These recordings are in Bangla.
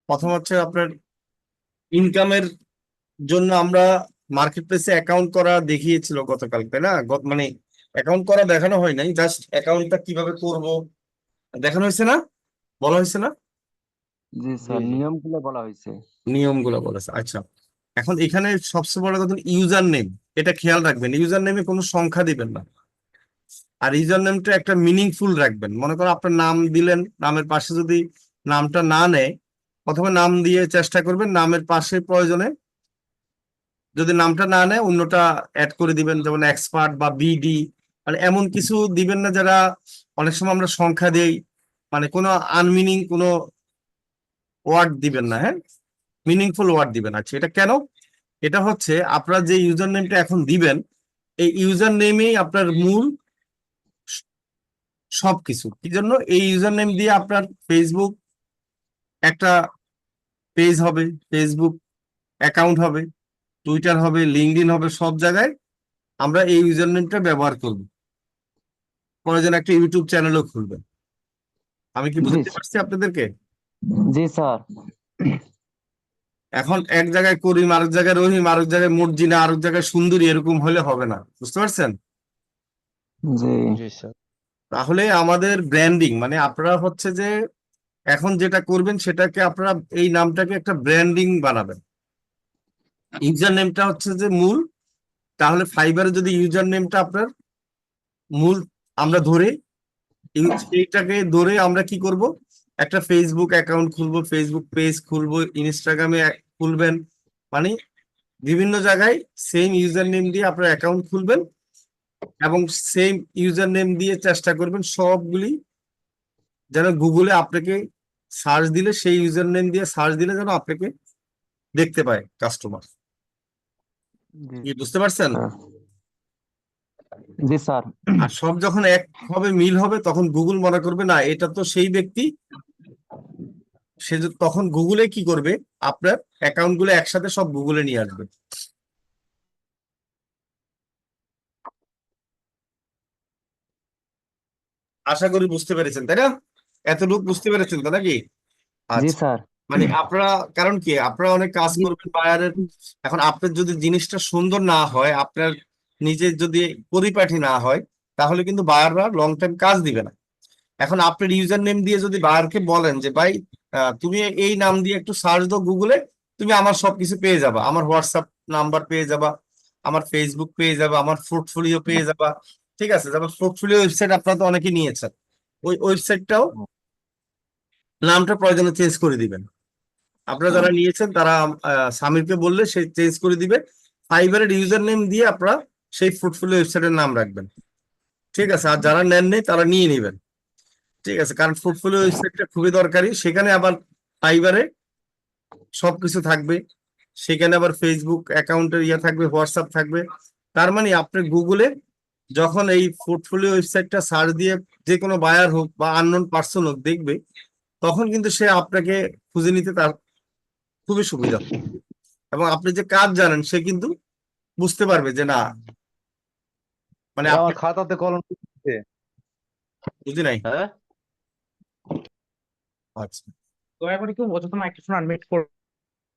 প্রথম হচ্ছে আপনার ইনকামের জন্য আমরা মার্কেট প্লেসে অ্যাকাউন্ট করা দেখিয়েছিল গতকাল, তাই না? মানে অ্যাকাউন্ট করা দেখানো হয় নাই, জাস্ট অ্যাকাউন্টটা কিভাবে করব দেখানো হয়েছে না, বলা হয়েছে না? জি জি স্যার, জি নিয়মগুলো বলা হয়েছে। নিয়মগুলো বলেছে, আচ্ছা। এখন এখানে সবচেয়ে বড় কথা ইউজার নেম, এটা খেয়াল রাখবেন, ইউজার নেমে কোনো সংখ্যা দিবেন না। আর ইউজার নেমটা একটা মিনিংফুল রাখবেন। মনে করো আপনার নাম দিলেন, নামের পাশে যদি নামটা না নেয়, প্রথমে নাম দিয়ে চেষ্টা করবেন, নামের পাশে প্রয়োজনে যদি নামটা না নেয় অন্যটা অ্যাড করে দিবেন, যেমন এক্সপার্ট বা বিডি। মানে এমন কিছু দিবেন না যারা, অনেক সময় আমরা সংখ্যা দেই, মানে কোনো আনমিনিং কোনো ওয়ার্ড দিবেন না, হ্যাঁ, মিনিংফুল ওয়ার্ড দিবেন। আচ্ছা, এটা কেন? এটা হচ্ছে আপনার যে ইউজার নেমটা এখন দিবেন, এই ইউজার নেমেই আপনার মূল সবকিছু। কি জন্য? এই ইউজার নেম দিয়ে আপনার ফেসবুক একটা পেজ হবে, ফেসবুক অ্যাকাউন্ট হবে, টুইটার হবে, লিঙ্কডইন হবে, সব জায়গায় আমরা এই ইউজার নেমটা ব্যবহার করব। প্রয়োজন একটা ইউটিউব চ্যানেলও খুলবেন। আমি কি জি বুঝতে পারছি আপনাদেরকে? জি স্যার। এখন এক জায়গায় করিম, আরেক জায়গায় রহিম, আরেক জায়গায় মর্জিনা, আরেক জায়গায় সুন্দরী, এরকম হলে হবে না, বুঝতে পারছেন? জি জি স্যার। তাহলে আমাদের ব্র্যান্ডিং, মানে আপনারা হচ্ছে যে এখন যেটা করবেন সেটাকে আপনারা এই নামটাকে একটা ব্র্যান্ডিং বানাবেন। ইউজার নেমটা হচ্ছে যে মূল। তাহলে ফাইবারে যদি ইউজার নেমটা আপনার মূল আমরা ধরে, সেইটাকে ধরে আমরা কি করব, একটা ফেসবুক অ্যাকাউন্ট খুলবো, ফেসবুক পেজ খুলবো, ইনস্টাগ্রামে খুলবেন, মানে বিভিন্ন জায়গায় সেম ইউজার নেম দিয়ে আপনার অ্যাকাউন্ট খুলবেন, এবং সেম ইউজার নেম দিয়ে চেষ্টা করবেন সবগুলি যেন গুগলে আপনাকে সার্চ দিলে, সেই ইউজার নেম দিয়ে সার্চ দিলে যেন আপনাকে দেখতে পায় কাস্টমার। জি কি বুঝতে পারছেন? স্যার। জি স্যার। আর সব যখন এক হবে, মিল হবে, তখন গুগল মনে করবে না এটা তো সেই ব্যক্তি। তখন গুগলে কি করবে, আপনার অ্যাকাউন্ট গুলো একসাথে সব গুগলে নিয়ে আসবে। আশা করি বুঝতে পেরেছেন, তাই না? এতটুকু বুঝতে পেরেছেন তো নাকি? জি আচ্ছা, স্যার। মানে আপনারা, কারণ কি আপনারা অনেক কাজ জি করবেন বায়ারের। এখন আপনার যদি জিনিসটা সুন্দর না হয়, আপনার নিজের যদি পরিপাটি না হয়, তাহলে কিন্তু বায়াররা লং টাইম কাজ দিবে না। এখন আপনার ইউজার নেম দিয়ে যদি বায়ারকে বলেন যে ভাই, তুমি এই নাম দিয়ে একটু সার্চ দাও গুগলে, তুমি আমার সবকিছু পেয়ে যাবা, আমার হোয়াটসঅ্যাপ নাম্বার পেয়ে যাবা, আমার ফেসবুক পেয়ে যাবা, আমার পোর্টফোলিও পেয়ে যাবা। ঠিক আছে, যেমন পোর্টফোলিও ওয়েবসাইট আপনারা তো অনেকে নিয়েছেন, ওই ওয়েবসাইটটাও নামটা প্রয়োজনে চেঞ্জ করে দিবেন। আপনারা যারা নিয়েছেন তারা সামিরকে বললে সে চেঞ্জ করে দিবে। ফাইবারের ইউজার নেম দিয়ে আপনারা সেই পোর্টফোলিও ওয়েবসাইটের নাম রাখবেন। ঠিক আছে, আর যারা নেন নেই তারা নিয়ে নেবেন। ঠিক আছে, কারণ পোর্টফোলিও ওয়েবসাইটটা খুবই দরকারি। সেখানে আবার ফাইবারে সবকিছু থাকবে, সেখানে আবার ফেসবুক অ্যাকাউন্টের ইয়ে থাকবে, হোয়াটসঅ্যাপ থাকবে। তার মানে আপনি গুগলে যখন এই পোর্টফোলিও ওয়েবসাইটটা সার্চ দিয়ে যে কোনো বায়ার হোক বা আননোন পার্সন হোক দেখবে, তখন কিন্তু সে আপনাকে খুঁজে নিতে তার খুবই সুবিধা হবে। এবং আপনি যে কাজ জানেন সে কিন্তু বুঝতে পারবে যে না, মানে এটা আপনি, আমার খাতাতে কলম দিচ্ছে। বুঝি নাই। হ্যাঁ। আচ্ছা, দয়া করে কেউ অযথা মাইক্রোফোন আনমিউট করো।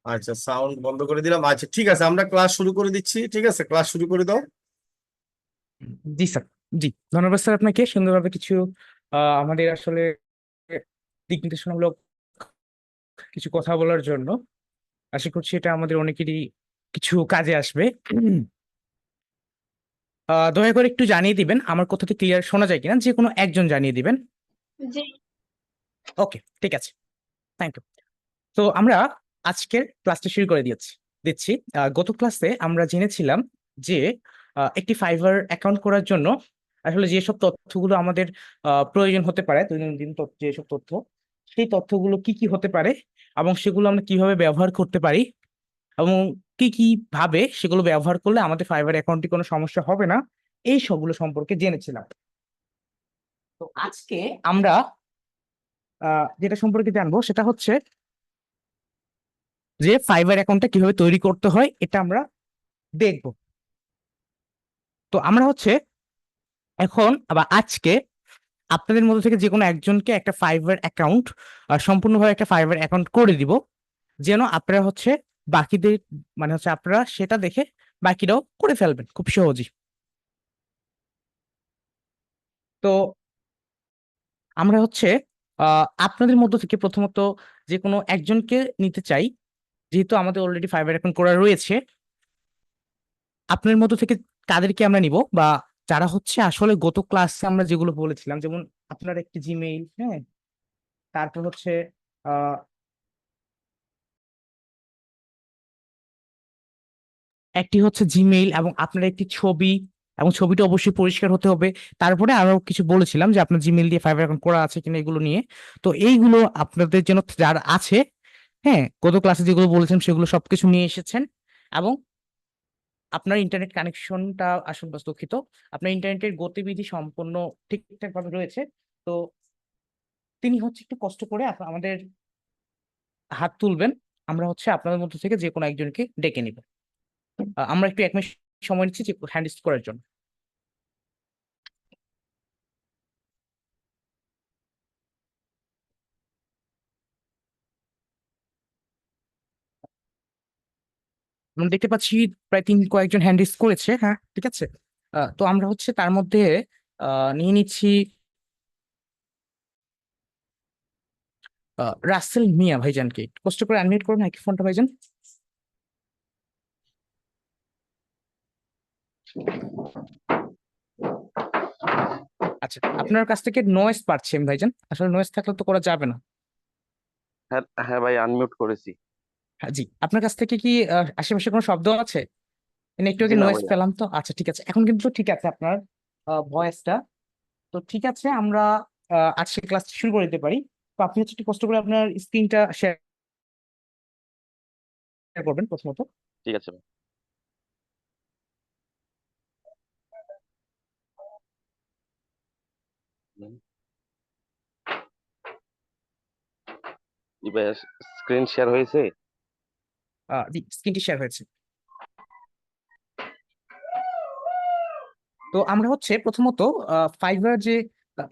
আচ্ছা, সাউন্ড বন্ধ করে দিলাম। আচ্ছা, ঠিক আছে, আমরা ক্লাস শুরু করে দিচ্ছি। ঠিক আছে, ক্লাস শুরু করে দাও। জি স্যার। জি, ধন্যবাদ স্যার আপনাকে সুন্দরভাবে কিছু আমাদের আসলে দিক নির্দেশনামূলক কিছু কথা বলার জন্য। আশা করছি এটা আমাদের অনেকেরই কিছু কাজে আসবে। দয়া করে একটু জানিয়ে দিবেন আমার কথাটি ক্লিয়ার শোনা যায় কিনা, যে কোনো একজন জানিয়ে দিবেন। জি। ওকে, ঠিক আছে, থ্যাংক ইউ। তো আমরা আজকের ক্লাসটা শুরু করে দিচ্ছি। গত ক্লাসে আমরা জেনেছিলাম যে একটি ফাইবার অ্যাকাউন্ট করার জন্য আসলে যেসব তথ্যগুলো আমাদের প্রয়োজন হতে পারে, দৈনন্দিন যেসব তথ্য, সেই তথ্যগুলো কি কি হতে পারে এবং সেগুলো আমরা কিভাবে ব্যবহার করতে পারি, এবং কি কি ভাবে সেগুলো ব্যবহার করলে আমাদের ফাইবার অ্যাকাউন্টে কোনো সমস্যা হবে না, এই সবগুলো সম্পর্কে জেনেছিলাম। তো আজকে আমরা যেটা সম্পর্কে জানবো সেটা হচ্ছে যে ফাইবার অ্যাকাউন্টটা কিভাবে তৈরি করতে হয়, এটা আমরা দেখব। তো আমরা হচ্ছে এখন আবার আজকে আপনাদের মধ্যে থেকে যে কোনো একজনকে একটা ফাইবার অ্যাকাউন্ট, সম্পূর্ণভাবে একটা ফাইবার অ্যাকাউন্ট করে দিব। যেন আপনারা হচ্ছে বাকিদের মানে হচ্ছে আপনারা সেটা দেখে বাকিরাও করে ফেলবেন খুব সহজেই। তো আমরা হচ্ছে আপনাদের মধ্য থেকে প্রথমত যে কোনো একজনকে নিতে চাই, যেহেতু আমাদের অলরেডি ফাইবার অ্যাকাউন্ট করা রয়েছে। আপনার মধ্য থেকে কাদেরকে আমরা নিব, বা যারা হচ্ছে আসলে গত ক্লাসে আমরা যেগুলো বলেছিলাম, যেমন আপনার একটি জিমেইল, হ্যাঁ, তারপর হচ্ছে আহ একটি হচ্ছে জিমেইল এবং আপনার একটি ছবি, এবং ছবিটা অবশ্যই পরিষ্কার হতে হবে। তারপরে আরো কিছু বলেছিলাম যে আপনার জিমেইল দিয়ে ফাইবার অ্যাকাউন্ট করা আছে কিনা এগুলো নিয়ে। তো এইগুলো আপনাদের জন্য যারা আছে, হ্যাঁ, গত ক্লাসে যেগুলো বলেছেন সেগুলো সবকিছু নিয়ে এসেছেন। এবং আপনার ইন্টারনেট কানেকশনটা আসলে দুঃখিত, আপনার ইন্টারনেটের গতিবিধি সম্পূর্ণ ঠিকঠাক ভাবে রয়েছে। তো তিনি হচ্ছে একটু কষ্ট করে আমাদের হাত তুলবেন, আমরা হচ্ছে আপনাদের মধ্যে থেকে যে কোনো একজনকে ডেকে নিব। আমরা একটু 1 মিনিট সময় নিচ্ছি যে হ্যান্ড করার জন্য। আমরা দেখতে পাচ্ছি প্রায় কয়েকজন হ্যান্ড রেজ করেছে, হ্যাঁ ঠিক আছে। তো আমরা হচ্ছে তার মধ্যে নিয়ে নিচ্ছি রাসেল মিয়া ভাইজানকে। একটু কষ্ট করে আনমিউট করুন নাকি ফোনটা ভাইজান। আচ্ছা, আপনার কাছ থেকে নয়েজ পাচ্ছি আমি ভাইজান, আসলে নয়েজ থাকলে তো করা যাবে না। হ্যাঁ হ্যাঁ ভাই, আনমিউট করেছি। হ্যাঁ জি, আপনার কাছ থেকে কি আশেপাশে কোনো শব্দ আছে? একটু জি আগে না নয়েজ ভাইয়া। পেলাম তো। আচ্ছা ঠিক আছে, এখন কিন্তু ঠিক আছে আপনার ভয়েসটা। তো ঠিক আছে, আমরা আজকে ক্লাস শুরু করে দিতে পারি। তো আপনি হচ্ছে একটু কষ্ট করে আপনার স্ক্রিনটা শেয়ার করবেন প্রথমত। ঠিক আছে ভাই। জি ভাইয়া, স্ক্রিন শেয়ার হয়েছে। জি, স্ক্রিনটি শেয়ার হয়েছে। তো আমরা হচ্ছে প্রথমত ফাইবার যে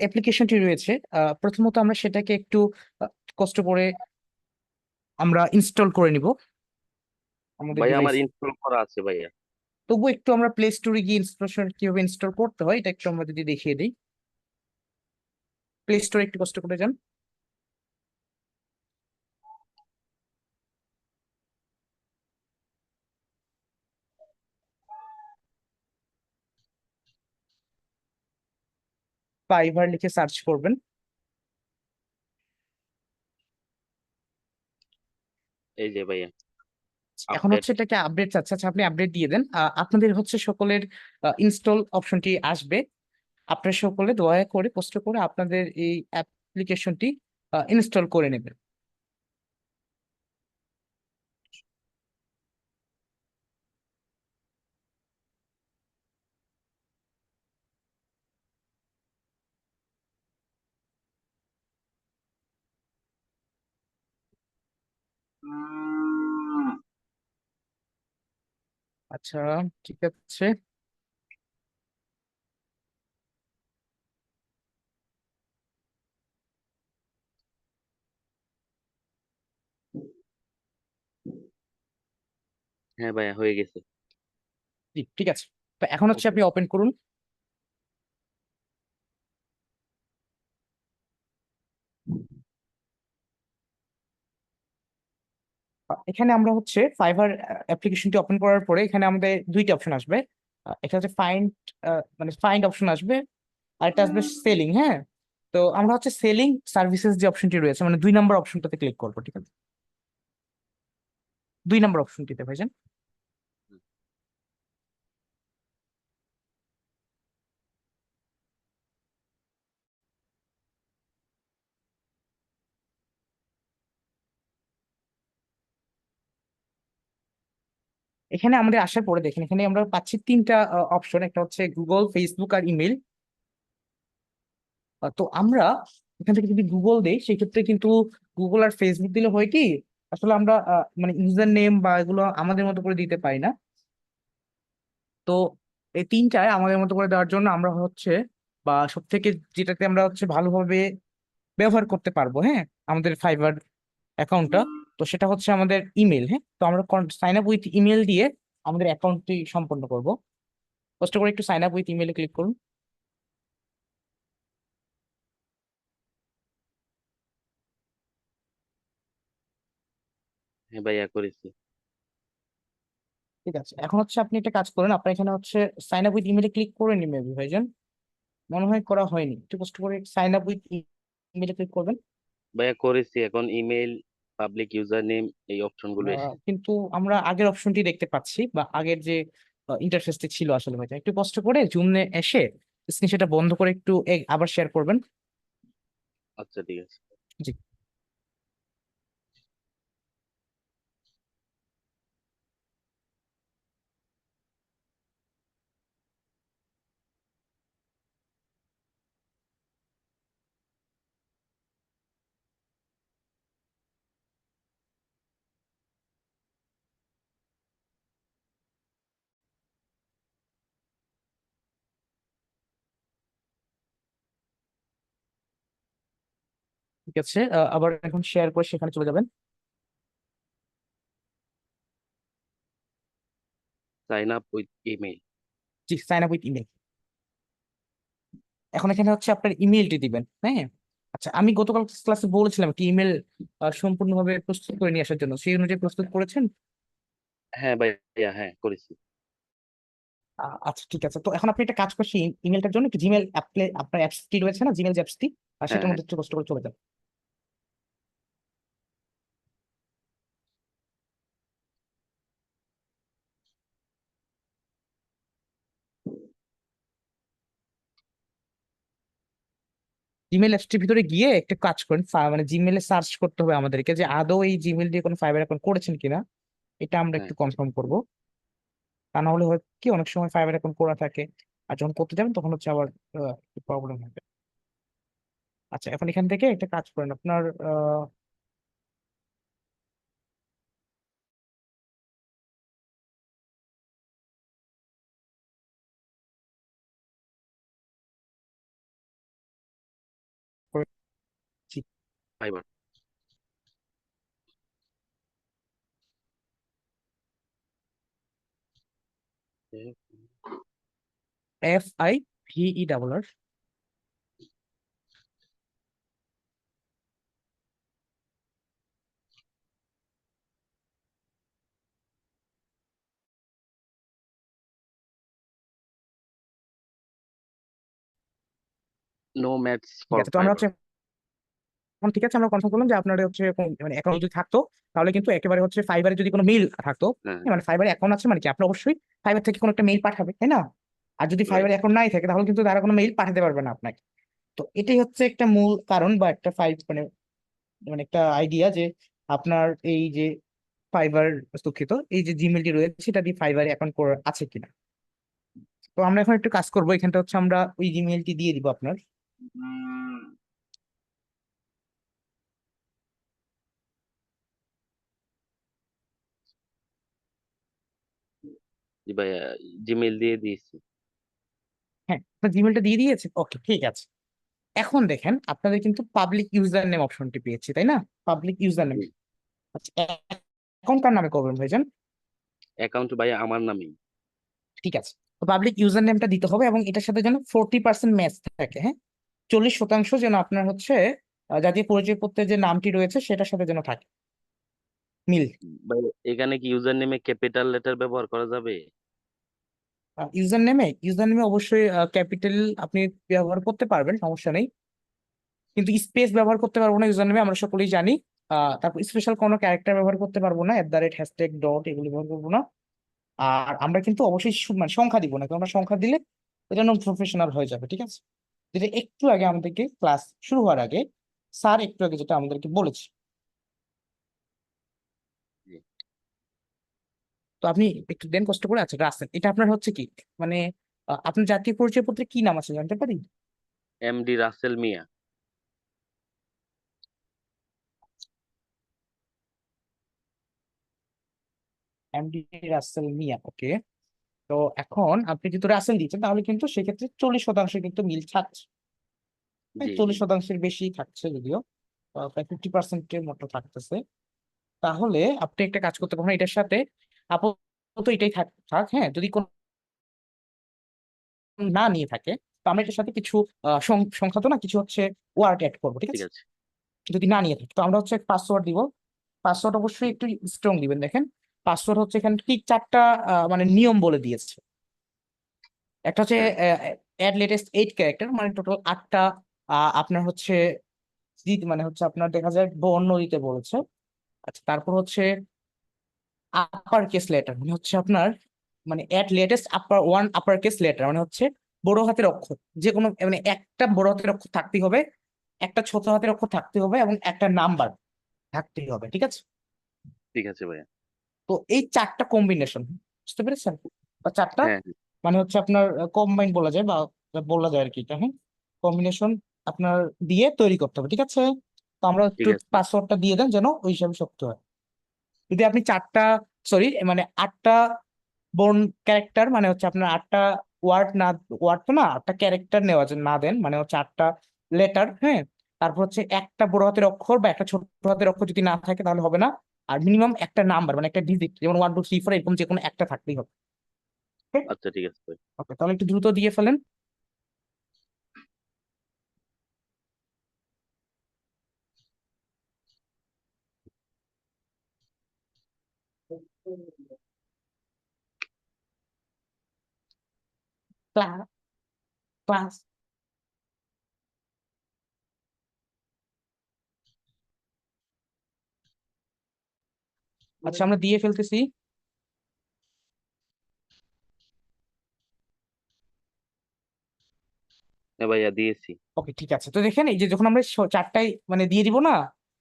অ্যাপ্লিকেশনটি রয়েছে, প্রথমত আমরা সেটাকে একটু আহ, কষ্ট করে আমরা ইনস্টল করে নিব আমাদের ভাইয়া আমার ডিভাইস। ইনস্টল করা আছে ভাইয়া। তবু একটু আমরা প্লে স্টোরে গিয়ে ইনস্টলেশন কিভাবে ইনস্টল করতে হয় এটা একটু আমরা যদি দেখিয়ে দিই। প্লে স্টোরে একটু কষ্ট করে যান। ফাইবার লিখে সার্চ করবেন। এই যে ভাইয়া, এখন আপডেট। হচ্ছে এটাকে আপডেট চাচ্ছে, আচ্ছা আপনি আপডেট দিয়ে দেন। আপনাদের হচ্ছে সকলের ইনস্টল অপশনটি আসবে। আপনারা সকলে দয়া করে কষ্ট করে আপনাদের এই অ্যাপ্লিকেশনটি ইনস্টল করে নেবেন। আচ্ছা ঠিক আছে। হ্যাঁ ভাইয়া, হয়ে গেছে। জি ঠিক আছে। তো এখন হচ্ছে ওকে। আপনি ওপেন করুন। এখানে আমরা হচ্ছে ফাইবার অ্যাপ্লিকেশনটি ওপেন করার পরে এখানে আমাদের দুইটা অপশন আসবে। এটা হচ্ছে ফাইন্ড, মানে ফাইন্ড অপশন আসবে, আর এটা আসবে সেলিং, হ্যাঁ। তো আমরা হচ্ছে সেলিং সার্ভিসেস যে অপশনটি রয়েছে মানে 2 নম্বর অপশনটাতে ক্লিক করবো, ঠিক আছে। 2 নম্বর অপশনটিতে ভাইজান। এখানে আমাদের আসার পরে দেখেন এখানে আমরা পাচ্ছি 3টা অপশন, একটা হচ্ছে গুগল, ফেসবুক আর ইমেল। তো আমরা এখান থেকে যদি গুগল দেই সেক্ষেত্রে কিন্তু গুগল আর ফেসবুক দিলে হয় কি, আসলে আমরা মানে ইউজার নেম বা এগুলো আমাদের মতো করে দিতে পারি না। তো এই 3টায় আমাদের মতো করে দেওয়ার জন্য আমরা হচ্ছে, বা সব থেকে যেটাতে আমরা হচ্ছে ভালোভাবে ব্যবহার করতে পারবো, হ্যাঁ, আমাদের ফাইবার অ্যাকাউন্টটা, তো সেটা হচ্ছে আমাদের ইমেল। হ্যাঁ, তো আমরা সাইন আপ উইথ ইমেল দিয়ে আমাদের অ্যাকাউন্টটি সম্পন্ন করব। কষ্ট করে একটু সাইন আপ উইথ ইমেলে ক্লিক করুন। হ্যাঁ ভাইয়া করেছি। ঠিক আছে, এখন হচ্ছে আপনি একটা কাজ করেন, আপনার এখানে হচ্ছে সাইন আপ উইথ ইমেলে ক্লিক করে নিন মেবি ভাইজান, মনে হয় করা হয়নি। একটু কষ্ট করে সাইন আপ উইথ ইমেলে ক্লিক করবেন। ভাইয়া করেছি, এখন ইমেল, পাবলিক ইউজার নেম এই অপশন গুলো এসেছে। কিন্তু আমরা আগের অপশনটি দেখতে পাচ্ছি, বা আগের যে ইন্টারফেসটি ছিল আসলে ভাইজান, একটু কষ্ট করে জুমে এসে স্ক্রিন সেটা বন্ধ করে একটু আবার শেয়ার করবেন। আচ্ছা ঠিক আছে। জি, ঠিক আছে, আবার এখন শেয়ার করে সেখানে চলে যাবেন। Sign up with email. জি, সাইন আপ উইথ ইমেল। এখন এখানে হচ্ছে আপনার ইমেলটি দিবেন। হ্যাঁ, আচ্ছা, আমি গতকাল ক্লাসে বলেছিলাম কি ইমেল সম্পূর্ণভাবে প্রস্তুত করে নিয়ে আসার জন্য, সেই অনুযায়ী প্রস্তুত করেছেন? হ্যাঁ ভাইয়া, হ্যাঁ করেছি। আচ্ছা ঠিক আছে, তো এখন আপনি একটা কাজ করছি, ইমেলটার জন্য একটু জিমেল আপনার অ্যাপসটি রয়েছে না, জিমেল অ্যাপসটি, আর হ্যাঁ সেটার হ্যাঁ। মধ্যে একটু কষ্ট করে চলে যান। জিমেল অ্যাপসটির ভিতরে গিয়ে একটা কাজ করেন, মানে জিমেলে সার্চ করতে হবে আমাদেরকে যে আদৌ এই জিমেল দিয়ে কোনো ফাইবার অ্যাকাউন্ট করেছেন কিনা, এটা আমরা হ্যাঁ একটু কনফার্ম করব। তা না হলে হয় কি অনেক সময় ফাইবার অ্যাকাউন্ট করা থাকে, আর যখন করতে যাবেন তখন হচ্ছে আবার প্রবলেম হবে। আচ্ছা, এখন এখান থেকে একটা কাজ করেন, আপনার ফাইবার। FIVER। নো ম্যাচ ঠিক ফর আছে, তো আমরা ফাইবার। হচ্ছে এখন ঠিক আছে, আমরা কনফার্ম করলাম যে আপনার হচ্ছে মানে অ্যাকাউন্ট যদি থাকতো, তাহলে কিন্তু একেবারে হচ্ছে ফাইবারে যদি কোনো মেইল থাকতো, হ্যাঁ মানে ফাইবারে অ্যাকাউন্ট আছে মানে কি আপনি অবশ্যই ফাইবার থেকে কোনো একটা মেইল পাঠাবে, তাই না? আর যদি রাইট। ফাইবারে অ্যাকাউন্ট নাই থাকে তাহলে কিন্তু তারা কোনো মেইল পাঠাতে পারবে না আপনাকে। তো এটাই হচ্ছে একটা মূল কারণ বা একটা মানে মানে একটা আইডিয়া যে আপনার এই যে ফাইবার, দুঃখিত, এই যে জিমেলটি রয়েছে সেটা দিয়ে ফাইবারে অ্যাকাউন্ট আছে কিনা। তো আমরা এখন একটু কাজ করবো, এখানটা হচ্ছে আমরা ওই জিমেলটি দিয়ে দিব আপনার। জি ভাইয়া, জিমেল দিয়ে দিয়েছি। হ্যাঁ, আপনার জিমেলটা দিয়ে দিয়েছে, ওকে ঠিক আছে। এখন দেখেন আপনাদের কিন্তু পাবলিক ইউজার নেম অপশনটি পেয়েছি, তাই না? Public user name. জি। আচ্ছা, অ্যাকাউন্ট কার নামে করবেন ভাইজান? অ্যাকাউন্ট ভাইয়া আমার নামেই। ঠিক আছে, তো পাবলিক ইউজার নেমটা দিতে হবে এবং এটার সাথে যেন 40% ম্যাচ থাকে। হ্যাঁ, 40% যেন আপনার হচ্ছে জাতীয় পরিচয়পত্রের যে নামটি রয়েছে সেটার সাথে যেন থাকে মিল। ভাই এখানে কি ইউজার নেমে ক্যাপিটাল লেটার ব্যবহার করা যাবে? ইউজার নেমে অবশ্যই ক্যাপিটাল আপনি ব্যবহার করতে পারবেন, সমস্যা নেই, কিন্তু স্পেস ব্যবহার করতে পারবো না ইউজার নেমে, আমরা সকলেই জানি। তারপর স্পেশাল কোনো ক্যারেক্টার ব্যবহার করতে পারবো না, @ হ্যাশট্যাগ ডট এগুলো ব্যবহার করবো না। আর আমরা কিন্তু অবশ্যই মানে সংখ্যা দিব না, কারণ আমরা সংখ্যা দিলে এটা নন প্রফেশনাল হয়ে যাবে। ঠিক আছে, যেটা একটু আগে আমাদেরকে ক্লাস শুরু হওয়ার আগে স্যার একটু আগে যেটা আমাদেরকে বলেছে। জি। তো আপনি একটু দেন কষ্ট করে। আচ্ছা রাসেল, এটা আপনার হচ্ছে কি, মানে আপনার জাতীয় পরিচয়পত্রে কি নাম আছে জানতে পারি? এমডি রাসেল মিয়া। এমডি রাসেল মিয়া, ওকে। তো এখন আপনি যেহেতু রাসেল দিচ্ছেন তাহলে কিন্তু সেক্ষেত্রে 40% কিন্তু মিল থাকছে। জি জি। 40%-এর বেশি থাকছে যদিও, প্রায় 50%-এর মতো থাকতেছে। তাহলে আপনি একটা কাজ করতে পারেন এটার সাথে, আপাতত এটাই থাক থাক, হ্যাঁ, যদি কোন না নিয়ে থাকে তো আমরা এটার সাথে কিছু সংখ্যা তো না, কিছু হচ্ছে ওয়ার্ড অ্যাড করবো, ঠিক ঠিক আছে? আছে। যদি না নিয়ে থাকে তো আমরা হচ্ছে পাসওয়ার্ড দিব। পাসওয়ার্ড অবশ্যই একটু স্ট্রং দিবেন। দেখেন পাসওয়ার্ড হচ্ছে এখানে ঠিক চারটা মানে নিয়ম বলে দিয়েছে। একটা হচ্ছে হ্যাঁ অ্যাড লেটেস্ট 8 ক্যারেক্টার, মানে টোটাল 8টা। আপনার হচ্ছে মানে হচ্ছে আপনার দেখা যায় বর্ণ দিতে বলেছে। আচ্ছা, তারপর হচ্ছে আপার কেস লেটার, মানে হচ্ছে আপনার মানে at latest upper case letter, মানে হচ্ছে বড় হাতের অক্ষর, যে কোনো মানে একটা বড় হাতের অক্ষর থাকতেই হবে, একটা ছোট হাতের অক্ষর থাকতে হবে এবং একটা নাম্বার থাকতেই হবে, ঠিক আছে? ঠিক আছে ভাইয়া। তো এই চারটা কম্বিনেশন, বুঝতে পেরেছেন? বা চারটা হ্যাঁ হ্যাঁ, মানে হচ্ছে আপনার কম্বাইন বলা যায়, বা বলা যায় আর কি, এটা হ্যাঁ কম্বিনেশন আপনার দিয়ে তৈরি করতে হবে, ঠিক আছে? তো আমরা একটু ঠিক আছে। পাসওয়ার্ডটা দিয়ে দেন যেন ওই হিসাবে শক্ত হয়। যদি আপনি চারটা, সরি মানে 8টা বোর্ন ক্যারেক্টার, মানে হচ্ছে আপনার 8টা ওয়ার্ড না, ওয়ার্ড তো না, 8টা ক্যারেক্টার নেওয়া না দেন, মানে হচ্ছে 8টা লেটার, হ্যাঁ। তারপর হচ্ছে একটা বড় হাতের অক্ষর বা একটা ছোট হাতের অক্ষর যদি না থাকে তাহলে হবে না। আর মিনিমাম একটা নাম্বার মানে একটা ডিজিট, যেমন 1 2 3 4 এরকম যে কোনো একটা থাকতেই হবে। আচ্ছা ঠিক আছে ভাই। ওকে, তাহলে একটু দ্রুত দিয়ে ফেলেন। ক্লাস ক্লাস আচ্ছা, আমরা দিয়ে ফেলতেছি। হ্যাঁ ভাইয়া দিয়েছি। ওকে, ঠিক আছে। তো দেখেন এই যে যখন আমরা চারটায় মানে দিয়ে দিব না,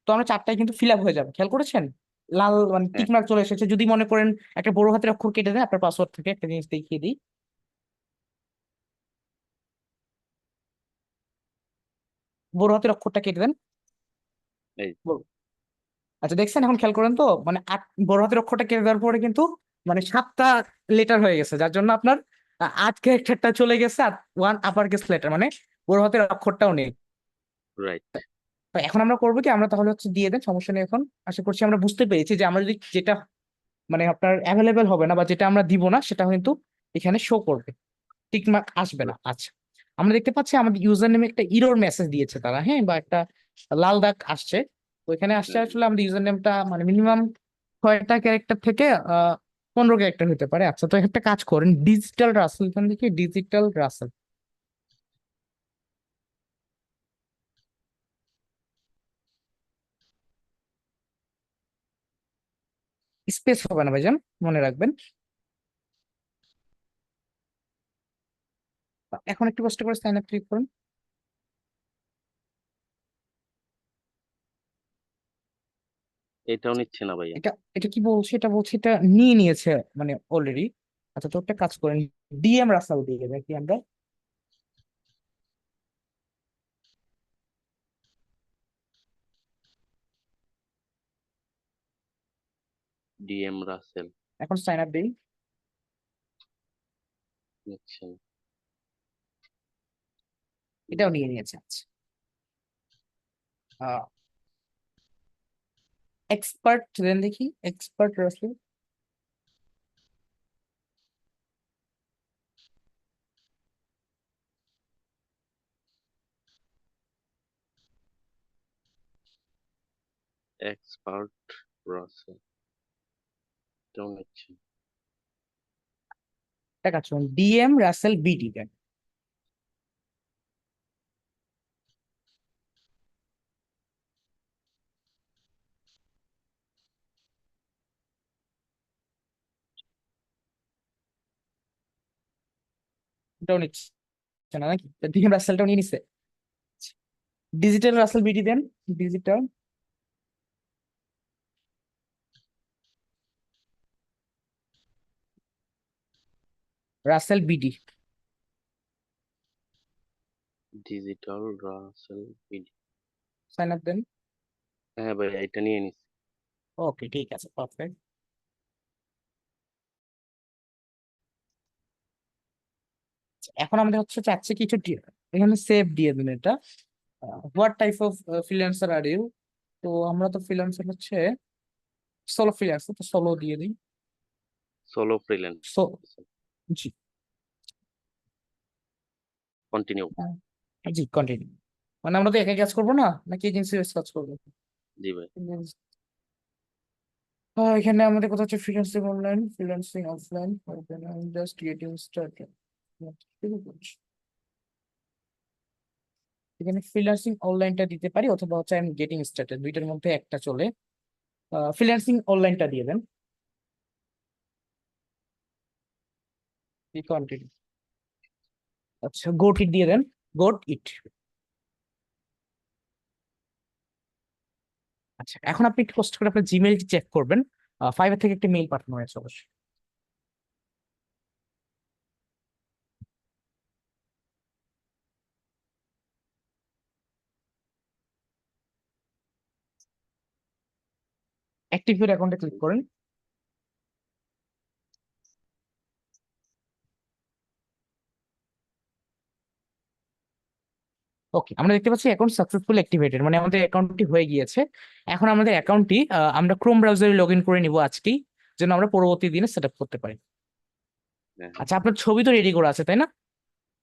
তো আমরা চারটায় কিন্তু ফিল আপ হয়ে যাবে, খেয়াল করেছেন? লাল মানে হ্যাঁ টিক মার্ক চলে এসেছে। যদি মনে করেন একটা বড় হাতের অক্ষর কেটে দেন আপনার পাসওয়ার্ড থেকে, একটা জিনিস দেখিয়ে দিই। বড় হাতের অক্ষরটা কেটে দেন। এই আচ্ছা, দেখছেন? এখন খেয়াল করেন তো, মানে বড় হাতের অক্ষরটা কেটে দেওয়ার পরে কিন্তু মানে 7টা লেটার হয়ে গেছে, যার জন্য আপনার 8 ক্যারেক্টারটা চলে গেছে আর 1 আপার কেস লেটার, মানে বড় হাতের অক্ষরটাও নেই। রাইট। তো এখন আমরা করবো কি, আমরা তাহলে হচ্ছে দিয়ে দেন, সমস্যা নেই। এখন আশা করছি আমরা বুঝতে পেরেছি যে আমরা যদি যেটা মানে আপনার অ্যাভেলেবেল হবে না বা যেটা আমরা দিব না সেটা কিন্তু এখানে শো করবে, টিক মার্ক আসবে না। আচ্ছা, আমরা দেখতে পাচ্ছি আমাদের ইউজার নেমে একটা ইরর মেসেজ দিয়েছে তারা, হ্যাঁ, বা একটা লাল দাগ আসছে। তো এখানে আসছে আসলে আমাদের ইউজার নেমটা মানে মিনিমাম 6টা ক্যারেক্টার থেকে 15 ক্যারেক্টার হতে পারে। আচ্ছা, তো একটা কাজ করেন, ডিজিটাল রাসেল, এখান থেকে ডিজিটাল রাসেল, স্পেস হবে না ভাইজান, মনে রাখবেন। এখন একটু কষ্ট করে সাইন আপ ক্লিক করুন। এটাও নিচ্ছে না ভাইয়া। এটা এটা কি বলছে, এটা বলছে এটা নিয়ে নিয়েছে মানে অলরেডি। আচ্ছা, তো একটা কাজ করেন, ডিএম রাসাল দিয়ে দেখি আমরা। ডিএম রাসেল এখন সাইন আপ দিই। নিচ্ছে না। এটাও নিয়ে নিয়েছে। আচ্ছা, এক্সপার্ট দেন দেখি, এক্সপার্ট রাসেল। এক্সপার্ট রাসেল এটাও নিচ্ছে না। একটা কাজ করুন, ডিএম রাসেল বিডি দেন। এটাও নিচ্ছে না নাকি? ডিএম রাসেলটাও নিয়ে নিছে। ডিজিটাল রাসেল বিডি দেন। Digital Rasel BD, digital Rasel BD. Sign up দেন। হ্যাঁ ভাইয়া এটা নিয়ে নিছি। ওকে, ঠিক আছে, পারফেক্ট। এখন আমাদের হচ্ছে চাচ্ছে কিছু এখানে সেভ দিয়ে দিন এটা। What type of freelancer are you? তো আমরা তো ফ্রিল্যান্সার হচ্ছে সোলো ফ্রিল্যান্সার, তো সোলো দিয়ে দিই। Solo freelance. সো জি, কন্টিনিউ। জি কন্টিনিউ। মানে আমরা তো একাই কাজ করবো না, নাকি এজেন্সি কাজ করবো? জি ভাই। এখানে আমাদের কথা হচ্ছে freelancing online, freelancing offline, just getting started. শুরু করছি। এখানে ফ্রিল্যান্সিং অনলাইনটা দিতে পারি, অথবা হচ্ছে আমি গেটিং স্টার্টেড, দুইটার মধ্যে একটা চলে। ফ্রিল্যান্সিং অনলাইনটা দিয়ে দেন। কন্টিনিউ। আচ্ছা, গোট ইট দিয়ে দেন, গোট ইট। আচ্ছা, এখন আপনি একটু কষ্ট করে আপনার জিমেইল চেক করবেন। ফাইবার থেকে একটা মেইল পাঠানো হয়েছে অবশ্যই। অ্যাক্টিভ ইউর অ্যাকাউন্টে ক্লিক করেন। ওকে, আমরা দেখতে পাচ্ছি অ্যাকাউন্ট সাকসেসফুল অ্যাক্টিভেটেড, মানে আমাদের অ্যাকাউন্টটি হয়ে গিয়েছে। এখন আমাদের অ্যাকাউন্টটি আমরা ক্রোম ব্রাউজারে লগ ইন করে নিব আজকেই, যেন আমরা পরবর্তী দিনে সেট আপ করতে পারি। হ্যাঁ। আচ্ছা, আপনার ছবি তো রেডি করা আছে তাই না?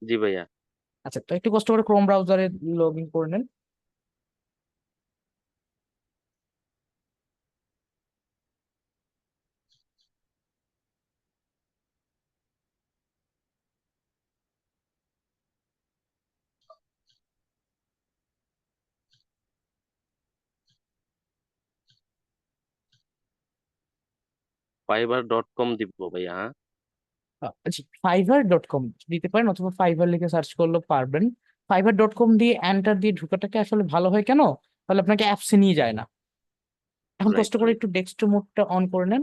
জি ভাইয়া। আচ্ছা, তো একটু কষ্ট করে ক্রোম ব্রাউজারে লগ ইন করে নেন। fiverr.com দিব ভাইয়া, হ্যাঁ। জি, fiverr.com দিতে পারেন, অথবা ফাইবার লিখে সার্চ করলেও পারবেন। fiverr.com দিয়ে এন্টার দিয়ে ঢোকাটাকে আসলে ভালো হয় কেন, তাহলে আপনাকে অ্যাপসে নিয়ে যায় না। এখন রাইট কষ্ট করে রাইট। একটু ডেস্কটপ মোডটা অন করে নেন।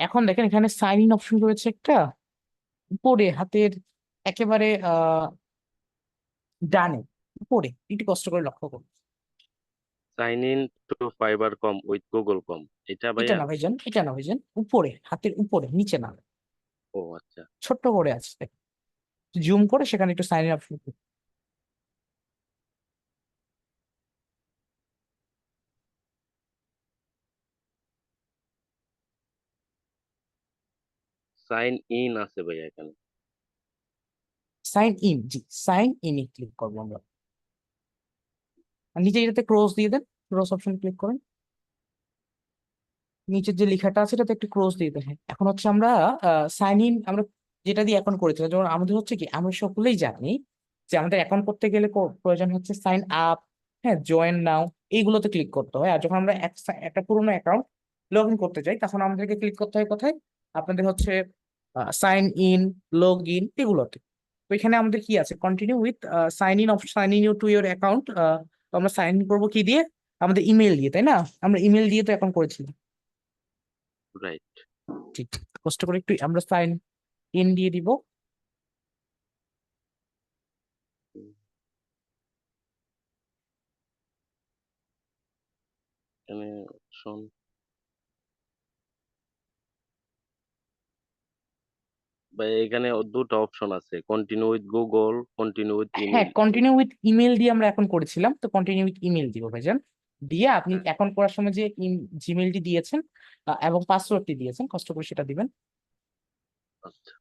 এখন দেখেন এখানে সাইন ইন অপশন রয়েছে একটা, উপরে হাতের একেবারে ডানে, উপরে একটু কষ্ট করে লক্ষ্য করুন। Sign in to fiverr.com with Google dot com, এটা এটা ভাইয়া? না ভাইজান, এটা না ভাইজান, উপরে হাতের উপরে, নিচে না, ও আচ্ছা। ছোট্ট করে আছে, জুম করে সেখানে একটু sign in option. Sign in আছে ভাইয়া এখানে। সাইন ইন, জি সাইন ইন ক্লিক করবো আমরা। আর নিচে এটাতে ক্রস দিয়ে দেন, ক্রস অপশন ক্লিক করেন। নিচের যে লেখাটা আছে এটাতে একটু ক্রস দিয়ে দেন। হ্যাঁ, এখন হচ্ছে আমরা সাইন ইন আমরা যেটা দিয়ে অ্যাকাউন্ট করেছিলাম, যেমন আমাদের হচ্ছে কি, আমরা সকলেই জানি যে আমাদের অ্যাকাউন্ট করতে গেলে প্রয়োজন হচ্ছে সাইন আপ, হ্যাঁ, জয়েন নাও, এইগুলোতে ক্লিক করতে হয়। আর যখন আমরা একটা পুরোনো অ্যাকাউন্ট লগ ইন করতে চাই, তখন আমাদেরকে ক্লিক করতে হয় কোথায়? আপনাদের হচ্ছে সাইন ইন, লগ ইন, এগুলোতে। তো এখানে আমাদের কি আছে, continue with sign in of sign in to your account. তো আমরা সাইন ইন করবো কি দিয়ে? আমাদের ইমেল দিয়ে, তাই না? আমরা ইমেল দিয়ে তো অ্যাকাউন্ট করেছিলাম। রাইট। ঠিক, কষ্ট করে একটু আমরা সাইন ইন দিয়ে দিব। এখানে অপশন, ভাই এখানে দুটো অপশন আছে, continue with Google, continue with হ্যাঁ, ইমেল। কন্টিনিউ উইথ ইমেল দিয়ে আমরা এখন করেছিলাম, তো কন্টিনিউ উইথ ইমেল দিব ভাইজান। দিয়ে আপনি অ্যাকাউন্ট করার সময় যে জিমেলটি দিয়েছেন এবং পাসওয়ার্ডটি দিয়েছেন, কষ্ট করে সেটা দিবেন। আচ্ছা।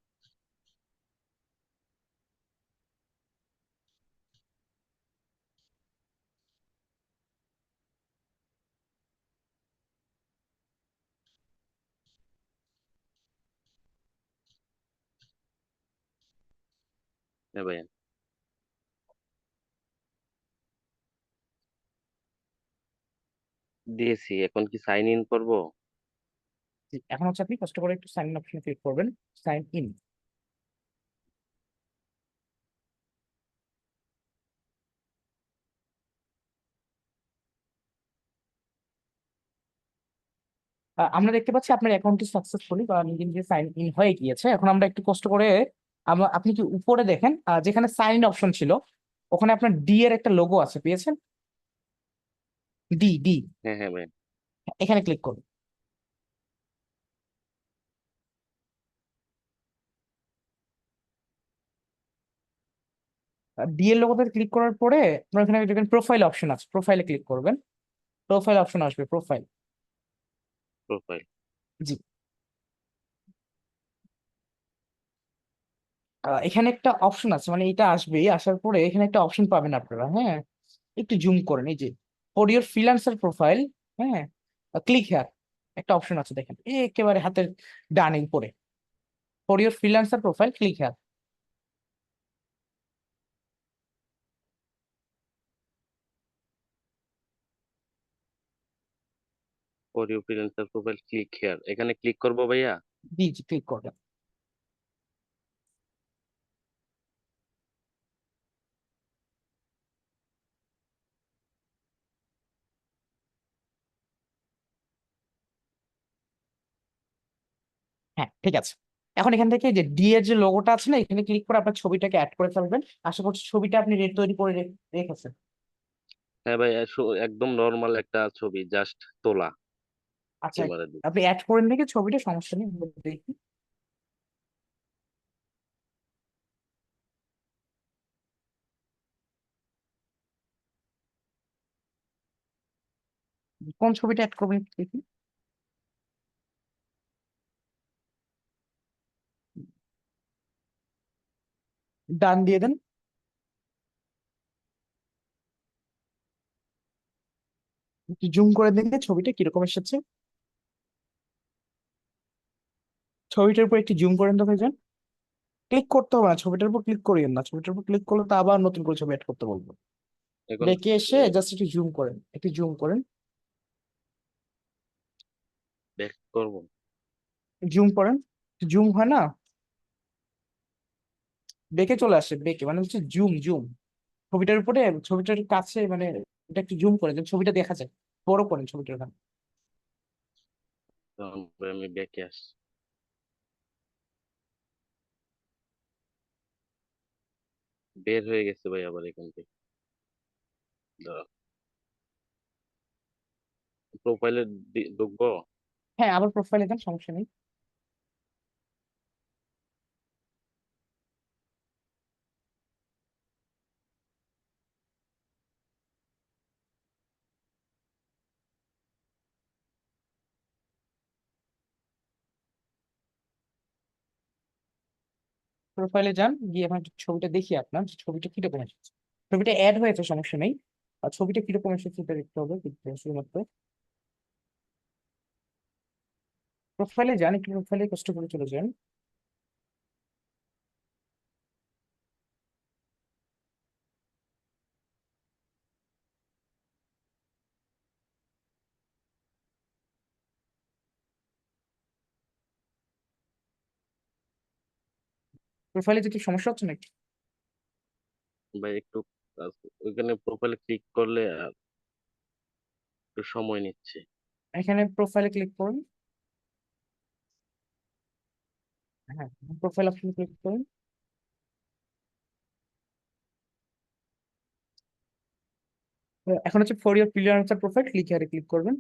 হ্যাঁ ভাইয়া, দিয়েছি, এখন কি সাইন ইন করব? জি, এখন হচ্ছে আপনি কষ্ট করে একটু সাইন ইন অপশনে ক্লিক করবেন, সাইন ইন। আমরা দেখতে পাচ্ছি আপনার অ্যাকাউন্টটি সাকসেসফুলি বা নিজে নিজে সাইন ইন হয়ে গিয়েছে। এখন আমরা একটু কষ্ট করে আপনি কি উপরে দেখেন যেখানে সাইন ইন অপশন ছিল ওখানে আপনার ডি এর একটা লোগো আছে, পেয়েছেন? ডি ডি, হ্যাঁ হ্যাঁ ভাই। এখানে ক্লিক করুন। ডি এর লোগোতে ক্লিক করার পরে আপনার এখানে দেখবেন প্রোফাইল অপশন আছে, প্রোফাইলে ক্লিক করবেন। প্রোফাইল অপশন আসবে, প্রোফাইল। প্রোফাইল। জি। এখানে একটা অপশন আছে, মানে এটা আসবে, আসার পরে এখানে একটা অপশন পাবেন আপনারা, হ্যাঁ। একটু জুম করেন, এই যে ফর ইওর ফ্রিল্যান্সার প্রোফাইল, হ্যাঁ, ক্লিক হেয়ার একটা অপশন আছে দেখেন, একেবারে হাতের ডানে উপরে, for your freelancer profile, click here. For you freelancer profile click here, এখানে ক্লিক করবো ভাইয়া? জি জি, ক্লিক করবেন। হ্যাঁ, ঠিক আছে। এখন এখান থেকে যে ডি এর যে লোগোটা আছে না, এখানে ক্লিক করে আপনার ছবিটাকে অ্যাড করে ফেলবেন। আশা করছি ছবিটা আপনি তৈরি করে রেখেছেন। হ্যাঁ ভাই, একদম নর্মাল একটা ছবি, জাস্ট তোলা আচ্ছা, ক্যামেরা দিয়ে। আপনি অ্যাড করেন দেখে ছবিটা, সমস্যা নেই, দেখি। কোন ছবিটা অ্যাড করবেন একটু দেখি। ডান দিয়ে দেন। একটু জুম করে দেখে ছবিটা কিরকম এসেছে। ছবিটার উপর একটু জুম করেন তো ভাইজান। ক্লিক করতে হবে না, ছবিটার উপর ক্লিক করিয়েন না, ছবিটার উপর ক্লিক করলে তো আবার নতুন করে ছবি অ্যাড করতে বলবো। এখন দেখে এসে জাস্ট একটু জুম করেন, একটু জুম করেন। ব্যাক করবো? জুম করেন, জুম হয় না, বেঁকে চলে আসে, বেঁকে মানে হচ্ছে জুম জুম। ছবিটার উপরে, ছবিটার কাছে মানে এটা একটু জুম করে যেন ছবিটা দেখা যায়, বড় করেন ছবিটার ওখানে। তখন ভাই আমি ব্যাকে আসছি। বের হয়ে গেছে ভাই আবার এখান থেকে। প্রোফাইলে ঢুকবো? হ্যাঁ, আবার প্রোফাইলে দেন, সমস্যা নেই। প্রোফাইলে যান, গিয়ে এখন একটু ছবিটা দেখি আপনার, যে ছবিটা কিরকম এসেছে। ছবিটা অ্যাড হয়েছে, সমস্যা নেই। আর ছবিটা কিরকম এসেছে সেটা দেখতে হবে, দেখতে হবে শুধুমাত্র। প্রোফাইলে যান, একটু প্রোফাইলে কষ্ট করে চলে যান। প্রোফাইলে যেতে সমস্যা হচ্ছে নাকি? ভাই একটু ওইখানে প্রোফাইলে ক্লিক করলে একটু সময় নিচ্ছে। এখানে প্রোফাইলে ক্লিক করুন। হ্যাঁ, প্রোফাইল অপশন ক্লিক করুন। তো এখন হচ্ছে for your freelancer profile, click হিয়ারে ক্লিক করবেন।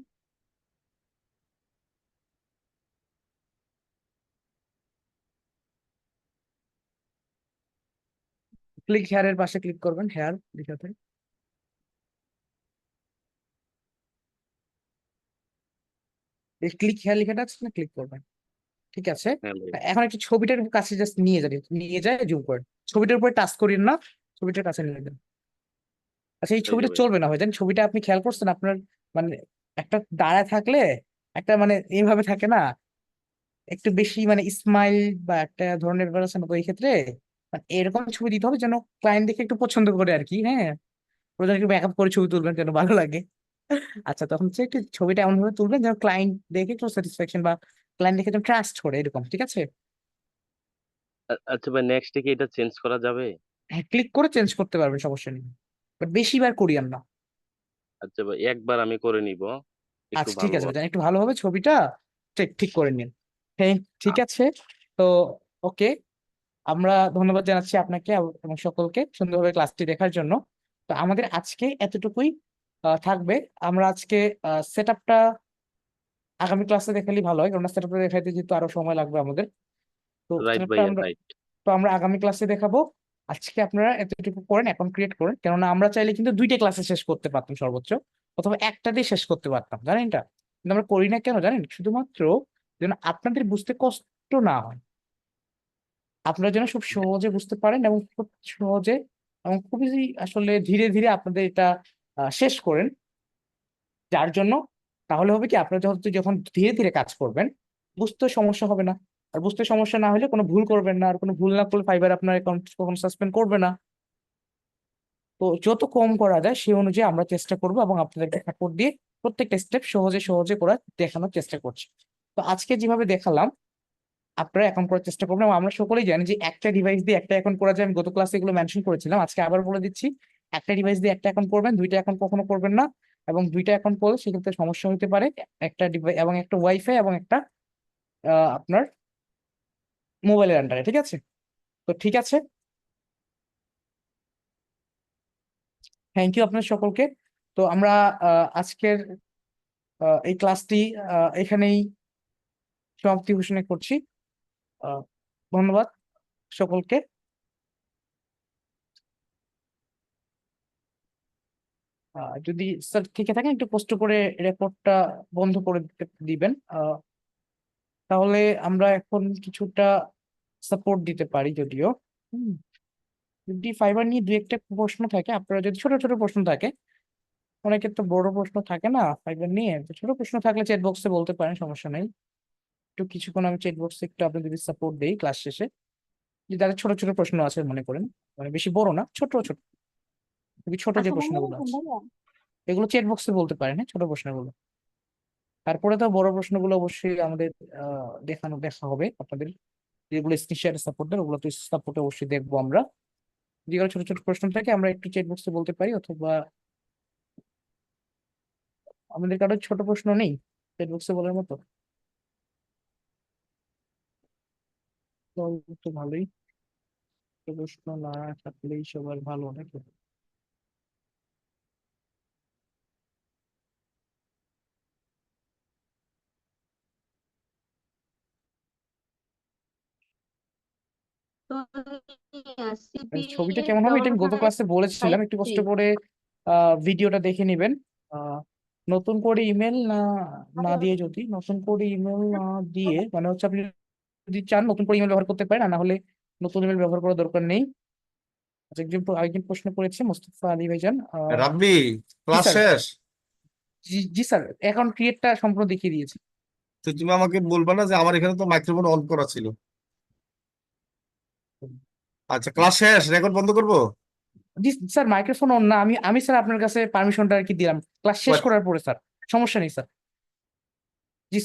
ক্লিক হেয়ারের পাশে ক্লিক করবেন, হেয়ার লেখাতে। এই ক্লিক হেয়ার লেখাটা আছে না, ক্লিক করবেন। ঠিক আছে। হ্যাঁ ভাই। এখন একটু ছবিটার কাছে জাস্ট নিয়ে যাবেন, নিয়ে যায় জুম করেন। ছবিটার উপরে টাচ করিন না, ছবিটার কাছে নিয়ে যান। আচ্ছা, এই এই যে ছবিটা ভাই। চলবে না ভাই, জান ছবিটা আপনি খেয়াল করছেন আপনার, মানে একটা দাঁড়ায় থাকলে একটা মানে এইভাবে থাকে না, একটু বেশি মানে স্মাইল বা একটা ধরনের ব্যাপার আছে না, তো এই ক্ষেত্রে মানে এরকম ছবি দিতে হবে যেন ক্লায়েন্ট দেখে একটু পছন্দ করে আর কি, হ্যাঁ। ওদের একটু মেকআপ করে ছবি তুলবেন যেন ভালো লাগে। আচ্ছা, তখন হচ্ছে একটু ছবিটা এমন ভাবে তুলবেন যেন ক্লায়েন্ট দেখে একটু স্যাটিসফ্যাকশন বা ক্লায়েন্ট দেখে যেন ট্রাস্ট করে, এরকম, ঠিক আছে। আচ্ছা ভাই, নেক্সটে কি এটা চেঞ্জ করা যাবে? হ্যাঁ, ক্লিক করে চেঞ্জ করতে পারবেন, সমস্যা নেই, বাট বেশিবার করিয়েন না। আচ্ছা ভাই, একবার আমি করে নিব একটু আচ্ছা, ঠিক আছে ভালোভাবে। ভাইজান, একটু ভালোভাবে ছবিটা ঠিক ঠিক করে নিন। হ্যাঁ, ঠিক আছে। তো ওকে, আমরা ধন্যবাদ জানাচ্ছি আপনাকে এবং সকলকে সুন্দরভাবে ক্লাসটি দেখার জন্য। তো আমাদের আজকে এতটুকুই থাকবে। আমরা আজকে সেট আপটা আগামী ক্লাসে দেখালেই ভালো হয়, কারণ সেট আপটা দেখাইতে যেহেতু আরো সময় লাগবে আমাদের। তো রাইট সেট আপটা ভাইয়া, আমরা রাইট। আগামী ক্লাসে দেখাবো। আজকে আপনারা এতটুকু করেন, অ্যাকাউন্ট ক্রিয়েট করেন, কেননা আমরা চাইলে কিন্তু 2টা ক্লাসে শেষ করতে পারতাম সর্বোচ্চ, অথবা একটা দিয়ে শেষ করতে পারতাম, জানেন এটা? কিন্তু আমরা করি না কেন জানেন? শুধুমাত্র যেন আপনাদের বুঝতে কষ্ট না হয়, আপনারা যেন খুব সহজে বুঝতে পারেন এবং খুব সহজে এবং খুবই আসলে ধীরে ধীরে আপনাদের এটা শেষ করেন। যার জন্য তাহলে হবে কি, আপনারা যখন যখন ধীরে ধীরে কাজ করবেন বুঝতে সমস্যা হবে না। আর বুঝতে সমস্যা না হলে কোনো ভুল করবেন না, আর কোনো ভুল না করলে ফাইবার আপনার অ্যাকাউন্ট কখনো সাসপেন্ড করবে না। তো যত কম করা যায় সেই অনুযায়ী আমরা চেষ্টা করব, এবং আপনাদেরকে সাপোর্ট দিয়ে প্রত্যেকটা স্টেপ সহজে সহজে করার দেখানোর চেষ্টা করছি। তো আজকে যেভাবে দেখালাম আপনারা অ্যাকাউন্ট করার চেষ্টা করবেন, এবং আমরা সকলেই জানি যে একটা ডিভাইস দিয়ে একটা অ্যাকাউন্ট করা যায়। আমি গত ক্লাসে এগুলো মেনশন করেছিলাম, আজকে আবার বলে দিচ্ছি। একটা ডিভাইস দিয়ে একটা অ্যাকাউন্ট করবেন, 2টা অ্যাকাউন্ট কখনো করবেন না। এবং 2টা অ্যাকাউন্ট করলে সেক্ষেত্রে সমস্যা হতে পারে। একটা ডিভাইস এবং একটা ওয়াইফাই এবং একটা আপনার মোবাইলের আন্ডারে, ঠিক আছে? তো ঠিক আছে, থ্যাংক ইউ আপনার সকলকে। তো আমরা আজকের এই ক্লাসটি এখানেই সমাপ্তি ঘোষণা করছি। আহ, ধন্যবাদ সকলকে। যদি স্যার থেকে থাকেন একটু কষ্ট করে রেকর্ডটা বন্ধ করে দিবেন, তাহলে আমরা এখন কিছুটা সাপোর্ট দিতে পারি। যদিও হুম, যদি ফাইবার নিয়ে 2-একটা প্রশ্ন থাকে, আপনারা যদি ছোট ছোট প্রশ্ন থাকে, অনেকের তো বড় প্রশ্ন থাকে না ফাইবার নিয়ে, তো ছোট প্রশ্ন থাকলে চ্যাট বক্সে বলতে পারেন, সমস্যা নেই। একটু কিছুক্ষণ আমি চ্যাট বক্সে একটু আপনাদের সাপোর্ট দেই ক্লাস শেষে। যদি তাদের ছোট ছোট প্রশ্ন আছে মনে করেন, মানে বেশি বড় না, ছোট ছোট, খুবই ছোট যে প্রশ্নগুলো আছে এগুলো চ্যাট বক্সে বলতে পারেন, হ্যাঁ, ছোট প্রশ্নগুলো। তারপরে তো বড় প্রশ্নগুলো অবশ্যই আমাদের দেখা হবে আপনাদের, যেগুলো স্ক্রিনশটের সাপোর্ট দেন ওগুলো তো সাপোর্ট অবশ্যই দেখবো আমরা। যেগুলো ছোট ছোট প্রশ্ন থাকে আমরা একটু চ্যাট বক্সে বলতে পারি, অথবা আমাদের কারো ছোট প্রশ্ন নেই চ্যাট বক্সে বলার মতো, তো তো ভালোই। ছোট প্রশ্ন না থাকলেই সবার ভালো, নাকি? ছবিটা কেমন হবে এটা আমি গত ক্লাসে বলেছিলাম, একটু কষ্ট করে ভিডিওটা দেখে নেবেন। আহ, নতুন করে ইমেল না দিয়ে, যদি নতুন করে ইমেল না দিয়ে মানে হচ্ছে আপনি যদি চান নতুন করে ইমেল ব্যবহার করতে পারেন, আর না হলে নতুন ইমেল ব্যবহার করার দরকার নেই। আচ্ছা, আরেকজন প্রশ্ন করেছে মোস্তফা আলী ভাইজান। রাব্বি, জি ক্লাস স্যার। শেষ? জি স্যার, অ্যাকাউন্ট ক্রিয়েটটা সম্পূর্ণ দেখিয়ে দিয়েছি। তো তুমি আমাকে বলবা না যে আমার এখানে তো মাইক্রোফোন অন করা ছিল? আচ্ছা, ক্লাস শেষ, রেকর্ড বন্ধ করবো? জি স্যার, মাইক্রোফোন অন না, আমি স্যার আপনার কাছে পারমিশনটা আর কি দিলাম ক্লাস শেষ What? করার পরে স্যার, সমস্যা নেই স্যার।